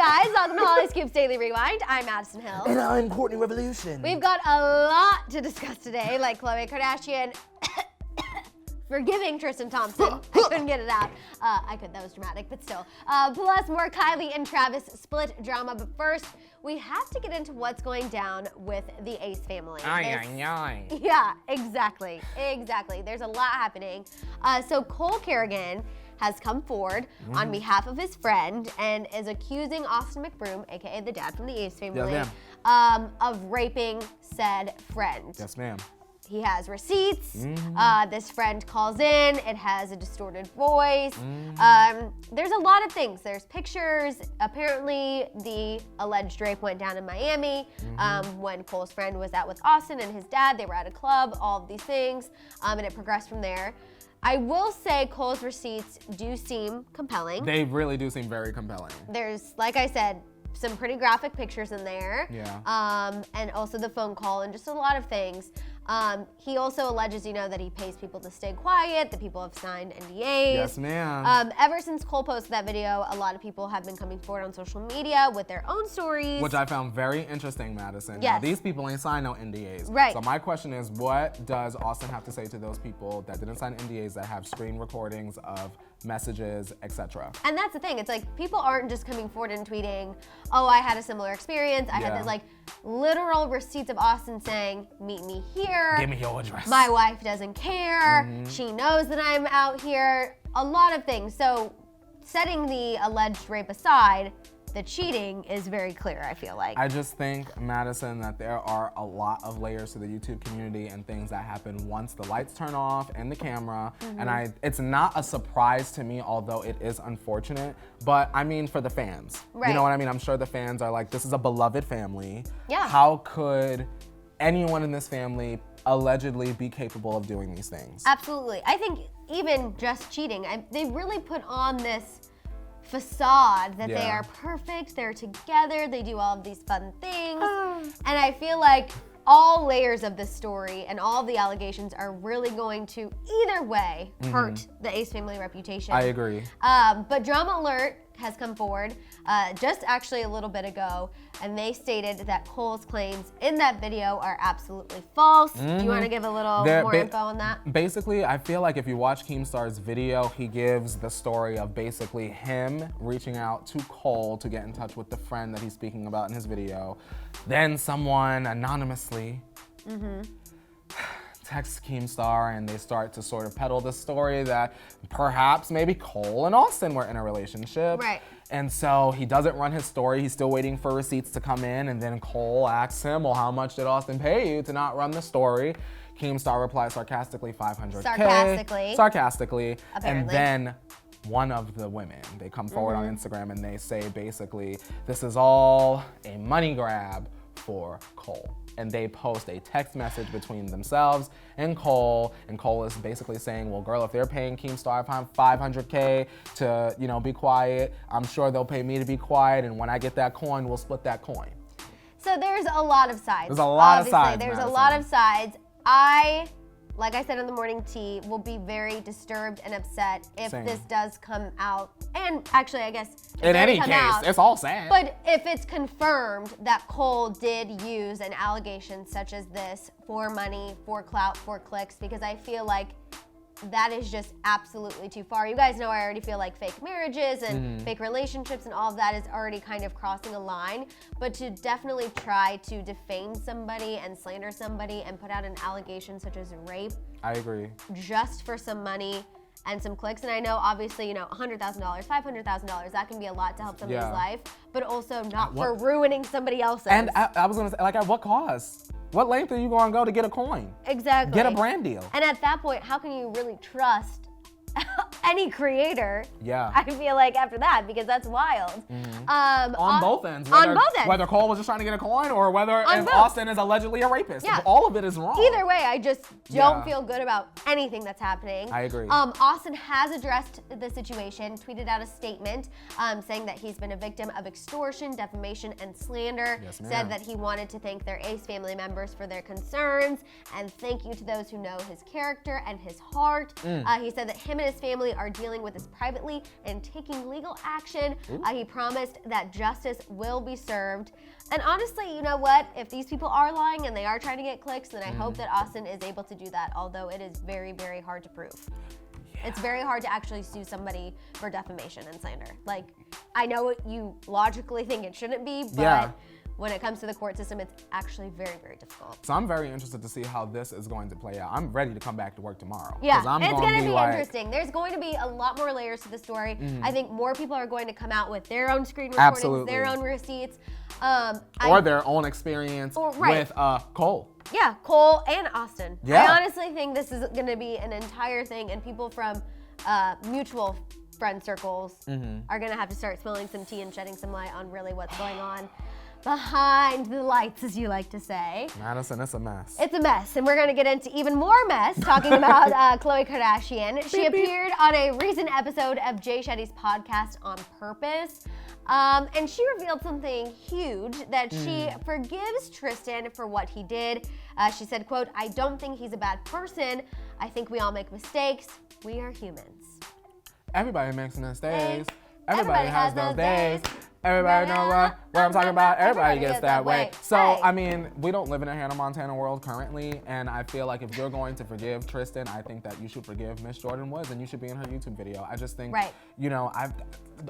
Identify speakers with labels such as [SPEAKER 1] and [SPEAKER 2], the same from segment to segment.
[SPEAKER 1] guys? Welcome to Hollyscoop's Daily Rewind. I'm Madison Hill.
[SPEAKER 2] And I'm Courtney Revolution.
[SPEAKER 1] We've got a lot to discuss today, like Khloe Kardashian forgiving Tristan Thompson. I couldn't get it out. I could, that was dramatic, but still. Plus more Kylie and Travis split drama. But first, we have to get into what's going down with the Ace family. Yeah, exactly. There's a lot happening. So Cole Carrigan has come forward on behalf of his friend and is accusing Austin McBroom, aka the dad from the Ace family, of raping said friend.
[SPEAKER 2] Yes, ma'am.
[SPEAKER 1] He has receipts. This friend calls in. It has a distorted voice. There's a lot of things. There's pictures. Apparently, the alleged rape went down in Miami when Cole's friend was out with Austin and his dad. They were at a club, all of these things, and it progressed from there. I will say Cole's receipts do seem compelling.
[SPEAKER 2] They really do seem very compelling.
[SPEAKER 1] There's, like I said, some pretty graphic pictures in there.
[SPEAKER 2] Yeah.
[SPEAKER 1] And also the phone call and just a lot of things. He also alleges, that he pays people to stay quiet, that people have signed NDAs.
[SPEAKER 2] Yes, ma'am.
[SPEAKER 1] Ever since Cole posted that video, a lot of people have been coming forward on social media with their own stories.
[SPEAKER 2] Which I found very interesting, Madison.
[SPEAKER 1] Yes.
[SPEAKER 2] Now, these people ain't signed no NDAs.
[SPEAKER 1] Right.
[SPEAKER 2] So my question is, what does Austin have to say to those people that didn't sign NDAs that have screen recordings of messages, etc.?
[SPEAKER 1] And that's the thing. It's like people aren't just coming forward and tweeting, oh, I had a similar experience. I had this literal receipts of Austin saying, meet me here.
[SPEAKER 2] Give me your address.
[SPEAKER 1] My wife doesn't care. She knows that I'm out here. A lot of things. So setting the alleged rape aside, the cheating is very clear, I feel like.
[SPEAKER 2] I just think, Madison, that there are a lot of layers to the YouTube community and things that happen once the lights turn off and the camera. And it's not a surprise to me, although it is unfortunate, but I mean for the fans.
[SPEAKER 1] Right.
[SPEAKER 2] You know what I mean? I'm sure the fans are like, this is a beloved family.
[SPEAKER 1] Yeah.
[SPEAKER 2] How could anyone in this family allegedly be capable of doing these things?
[SPEAKER 1] Absolutely. I think even just cheating, they really put on this facade that they are perfect, they're together, they do all of these fun things. And I feel like all layers of this story and all of the allegations are really going to either way hurt the Ace family reputation.
[SPEAKER 2] I agree.
[SPEAKER 1] But Drama Alert has come forward just actually a little bit ago, and they stated that Cole's claims in that video are absolutely false. Do you want to give a little more info on that?
[SPEAKER 2] Basically, I feel like if you watch Keemstar's video, he gives the story of basically him reaching out to Cole to get in touch with the friend that he's speaking about in his video. Then someone anonymously texts Keemstar and they start to sort of peddle the story that perhaps maybe Cole and Austin were in a relationship.
[SPEAKER 1] Right.
[SPEAKER 2] And so he doesn't run his story. He's still waiting for receipts to come in. And then Cole asks him, well, how much did Austin pay you to not run the story? Keemstar replies sarcastically, $500K. Sarcastically.
[SPEAKER 1] Apparently.
[SPEAKER 2] And then one of the women, they come forward on Instagram and they say basically, this is all a money grab for Cole. And they post a text message between themselves and Cole is basically saying, well, girl, if they're paying Keemstar $500K to, be quiet, I'm sure they'll pay me to be quiet, and when I get that coin, we'll split that coin.
[SPEAKER 1] So there's a lot of sides.
[SPEAKER 2] There's a lot of
[SPEAKER 1] Obviously,
[SPEAKER 2] sides,
[SPEAKER 1] there's
[SPEAKER 2] Madison.
[SPEAKER 1] a lot of sides. Like I said in the morning tea, will be very disturbed and upset if this does come out. And actually, I guess
[SPEAKER 2] in any case, it's all sad.
[SPEAKER 1] But if it's confirmed that Cole did use an allegation such as this for money, for clout, for clicks, because I feel like that is just absolutely too far. You guys know I already feel like fake marriages and fake relationships and all of that is already kind of crossing a line. But to definitely try to defame somebody and slander somebody and put out an allegation such as rape.
[SPEAKER 2] I agree.
[SPEAKER 1] Just for some money and some clicks. And I know obviously, $100,000, $500,000, that can be a lot to help somebody's life, but also not for ruining somebody else's.
[SPEAKER 2] And I was gonna say, at what cost? What length are you gonna go to get a coin?
[SPEAKER 1] Exactly.
[SPEAKER 2] Get a brand deal.
[SPEAKER 1] And at that point, how can you really trust any creator?
[SPEAKER 2] Yeah.
[SPEAKER 1] I feel like after that, because that's wild.
[SPEAKER 2] On both ends. Whether Cole was just trying to get a coin or whether Austin is allegedly a rapist.
[SPEAKER 1] Yeah.
[SPEAKER 2] All of it is wrong.
[SPEAKER 1] Either way, I just don't feel good about anything that's happening.
[SPEAKER 2] I agree.
[SPEAKER 1] Austin has addressed the situation, tweeted out a statement saying that he's been a victim of extortion, defamation, and slander.
[SPEAKER 2] Yes, ma'am.
[SPEAKER 1] Said that he wanted to thank their Ace family members for their concerns and thank you to those who know his character and his heart. He said that him and his family family are dealing with this privately and taking legal action. He promised that justice will be served. And honestly, you know what? If these people are lying and they are trying to get clicks, then I hope that Austin is able to do that, although it is very, very hard to prove. It's very hard to actually sue somebody for defamation and slander. Like, I know you logically think it shouldn't be, but when it comes to the court system, it's actually very, very difficult.
[SPEAKER 2] So I'm very interested to see how this is going to play out. I'm ready to come back to work tomorrow.
[SPEAKER 1] Yeah, it's
[SPEAKER 2] going to
[SPEAKER 1] be interesting. There's going to be a lot more layers to the story. I think more people are going to come out with their own screen recordings, their own receipts.
[SPEAKER 2] Or their own experience with Cole.
[SPEAKER 1] Yeah, Cole and Austin.
[SPEAKER 2] Yeah.
[SPEAKER 1] I honestly think this is going to be an entire thing, and people from mutual friend circles are going to have to start spilling some tea and shedding some light on really what's going on behind the lights, as you like to say.
[SPEAKER 2] Madison, it's a mess.
[SPEAKER 1] It's a mess, and we're going to get into even more mess talking about Khloe Kardashian. She appeared on a recent episode of Jay Shetty's podcast On Purpose, and she revealed something huge, that she forgives Tristan for what he did. She said, quote, "I don't think he's a bad person. I think we all make mistakes. We are humans."
[SPEAKER 2] Everybody makes mistakes. Everybody has those days. Everybody knows what I'm talking about. Everybody gets that way. So, I mean, we don't live in a Hannah Montana world currently, and I feel like if you're going to forgive Tristan, I think that you should forgive Miss Jordan Woods, and you should be in her YouTube video. I just think, you know,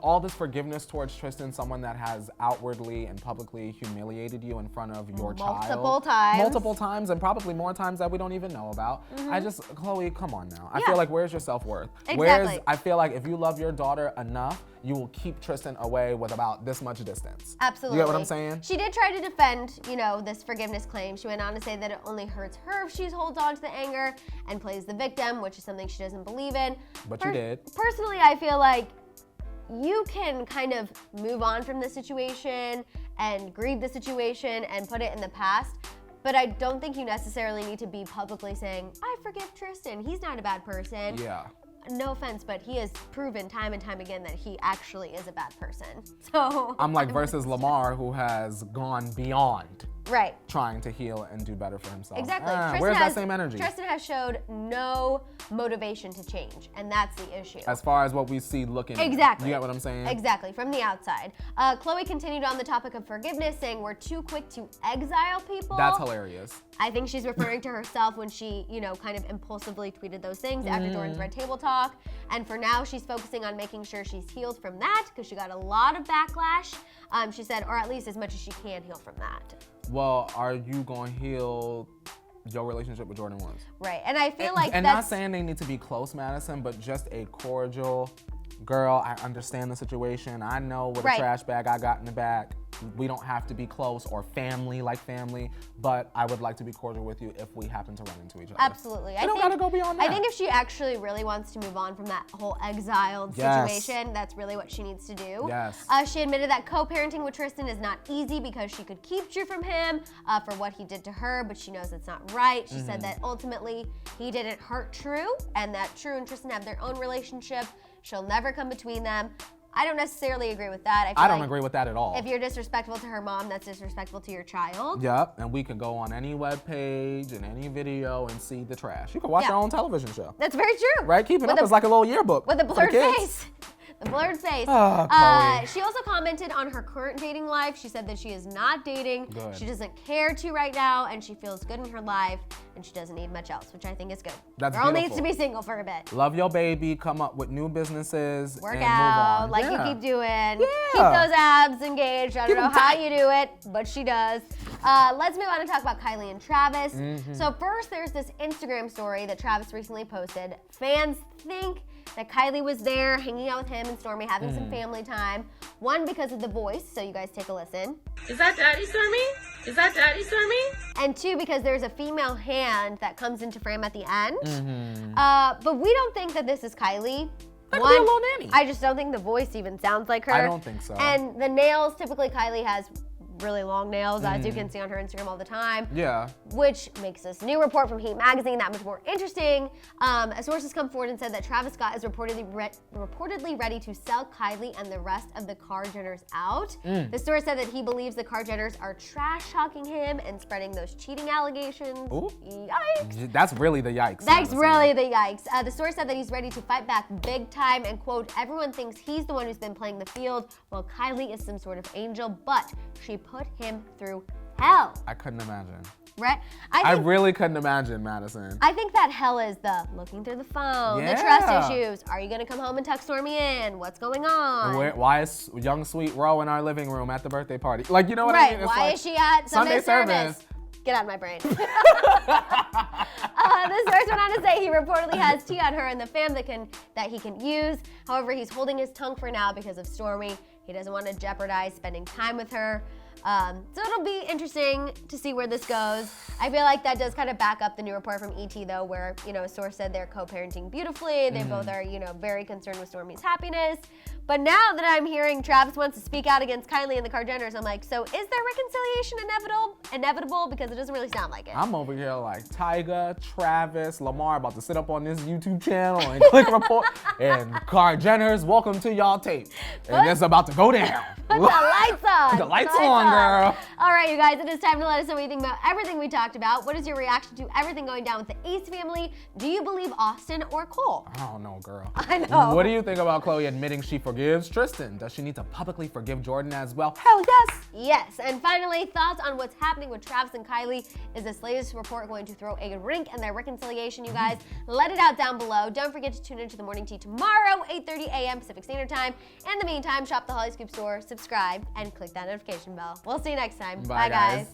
[SPEAKER 2] all this forgiveness towards Tristan, someone that has outwardly and publicly humiliated you in front of your child. Multiple times, and probably more times that we don't even know about. Khloe, come on now. I feel like, where's your self-worth?
[SPEAKER 1] Exactly.
[SPEAKER 2] I feel like if you love your daughter enough, you will keep Tristan away with about this much distance.
[SPEAKER 1] Absolutely.
[SPEAKER 2] You get what I'm saying?
[SPEAKER 1] She did try to defend, you know, this forgiveness claim. She went on to say that it only hurts her if she holds on to the anger and plays the victim, which is something she doesn't believe in.
[SPEAKER 2] But you did.
[SPEAKER 1] Personally, I feel like you can kind of move on from the situation and grieve the situation and put it in the past. But I don't think you necessarily need to be publicly saying, "I forgive Tristan. He's not a bad person."
[SPEAKER 2] Yeah.
[SPEAKER 1] No offense, but he has proven time and time again that he actually is a bad person. So
[SPEAKER 2] I'm like versus Lamar, who has gone beyond trying to heal and do better for himself.
[SPEAKER 1] Exactly.
[SPEAKER 2] Where's that same energy?
[SPEAKER 1] Tristan has showed no motivation to change, and that's the issue.
[SPEAKER 2] As far as what we see looking at.
[SPEAKER 1] Exactly.
[SPEAKER 2] You get what I'm saying?
[SPEAKER 1] Exactly, from the outside. Khloe continued on the topic of forgiveness, saying we're too quick to exile people.
[SPEAKER 2] That's hilarious.
[SPEAKER 1] I think she's referring to herself when she, you know, kind of impulsively tweeted those things after Jordan's Red Table Talk. And for now, she's focusing on making sure she's healed from that, because she got a lot of backlash. She said, or at least as much as she can heal from that.
[SPEAKER 2] Well, are you going to heal your relationship with Jordan Woods?
[SPEAKER 1] Right, and I feel like
[SPEAKER 2] and not saying they need to be close, Madison, but just a cordial, girl, I understand the situation. I know what a trash bag I got in the back. We don't have to be close or family like family, but I would like to be cordial with you if we happen to run into each other.
[SPEAKER 1] Absolutely.
[SPEAKER 2] I don't gotta go beyond that.
[SPEAKER 1] I think if she actually really wants to move on from that whole exiled situation, that's really what she needs to do.
[SPEAKER 2] Yes.
[SPEAKER 1] She admitted that co-parenting with Tristan is not easy because she could keep Drew from him for what he did to her, but she knows it's not right. She said that ultimately he didn't hurt Drew, and that Drew and Tristan have their own relationship. She'll never come between them. I don't necessarily agree with that.
[SPEAKER 2] I don't agree with that at all.
[SPEAKER 1] If you're disrespectful to her mom, that's disrespectful to your child.
[SPEAKER 2] Yep, and we can go on any web page and any video and see the trash. You can watch your own television show.
[SPEAKER 1] That's very true.
[SPEAKER 2] Right? Keep it up is like a little yearbook.
[SPEAKER 1] With a blurred face. The blurred face.
[SPEAKER 2] Oh, Khloe.
[SPEAKER 1] She also commented on her current dating life. She said that she is not dating.
[SPEAKER 2] Good.
[SPEAKER 1] She doesn't care to right now, and she feels good in her life, and she doesn't need much else, which I think is good.
[SPEAKER 2] That's
[SPEAKER 1] Girl
[SPEAKER 2] beautiful.
[SPEAKER 1] needs to be single for a bit.
[SPEAKER 2] Love your baby, come up with new businesses,
[SPEAKER 1] Work
[SPEAKER 2] and
[SPEAKER 1] out,
[SPEAKER 2] move on.
[SPEAKER 1] like you keep doing. Keep those abs engaged. I don't know how you do it, but she does. Let's move on and talk about Kylie and Travis. So first, there's this Instagram story that Travis recently posted. Fans think that Kylie was there hanging out with him and Stormi, having some family time. One, because of the voice, so you guys take a listen.
[SPEAKER 3] Is that Daddy Stormi? Is that Daddy Stormi?
[SPEAKER 1] And two, because there's a female hand that comes into frame at the end. But we don't think that this is Kylie.
[SPEAKER 2] That could be a little nanny.
[SPEAKER 1] I just don't think the voice even sounds like her.
[SPEAKER 2] I don't think so.
[SPEAKER 1] And the nails, typically Kylie has really long nails, as you can see on her Instagram all the time.
[SPEAKER 2] Yeah.
[SPEAKER 1] Which makes this new report from Heat Magazine that much more interesting. A source has come forward and said that Travis Scott is reportedly ready to sell Kylie and the rest of the Kardashians out. The source said that he believes the Kardashians are trash-talking him and spreading those cheating allegations.
[SPEAKER 2] Ooh.
[SPEAKER 1] Yikes.
[SPEAKER 2] That's really the yikes.
[SPEAKER 1] That's really the yikes. The source said that he's ready to fight back big time and, quote, everyone thinks he's the one who's been playing the field while Kylie is some sort of angel, but she put him through hell.
[SPEAKER 2] I couldn't imagine.
[SPEAKER 1] Right?
[SPEAKER 2] I really couldn't imagine, Madison.
[SPEAKER 1] I think that hell is the looking through the phone, the trust issues. Are you gonna come home and tuck Stormy in? What's going on?
[SPEAKER 2] Why is young sweet Ro in our living room at the birthday party? Like, you know what I mean? It's
[SPEAKER 1] Why
[SPEAKER 2] like,
[SPEAKER 1] is she at Sunday service? Get out of my brain. The source went on to say he reportedly has tea on her and the fam that he can use. However, he's holding his tongue for now because of Stormy. He doesn't want to jeopardize spending time with her. So it'll be interesting to see where this goes. I feel like that does kind of back up the new report from ET though, where, a source said they're co-parenting beautifully. They both are, very concerned with Stormy's happiness. But now that I'm hearing Travis wants to speak out against Kylie and the Kardashians, I'm like, so is their reconciliation inevitable? Because it doesn't really sound like it.
[SPEAKER 2] I'm over here like Tyga, Travis, Lamar about to sit up on this YouTube channel and click report. And Kardashians, welcome to y'all tape. And it's about to go down.
[SPEAKER 1] Put the lights on.
[SPEAKER 2] Put the lights on, girl.
[SPEAKER 1] All right, you guys, it is time to let us know what you think about everything we talked about. What is your reaction to everything going down with the Ace family? Do you believe Austin or Cole?
[SPEAKER 2] I don't know, girl.
[SPEAKER 1] I know.
[SPEAKER 2] What do you think about Khloe admitting she forgives Tristan? Does she need to publicly forgive Jordan as well? Hell yes.
[SPEAKER 1] Yes, and finally, thoughts on what's happening with Travis and Kylie. Is this latest report going to throw a rink in their reconciliation, you guys? Let it out down below. Don't forget to tune into the Morning Tea tomorrow, 8:30 a.m. Pacific Standard Time. In the meantime, shop the Hollyscoop store, subscribe, and click that notification bell. We'll see you next time.
[SPEAKER 2] Bye, guys.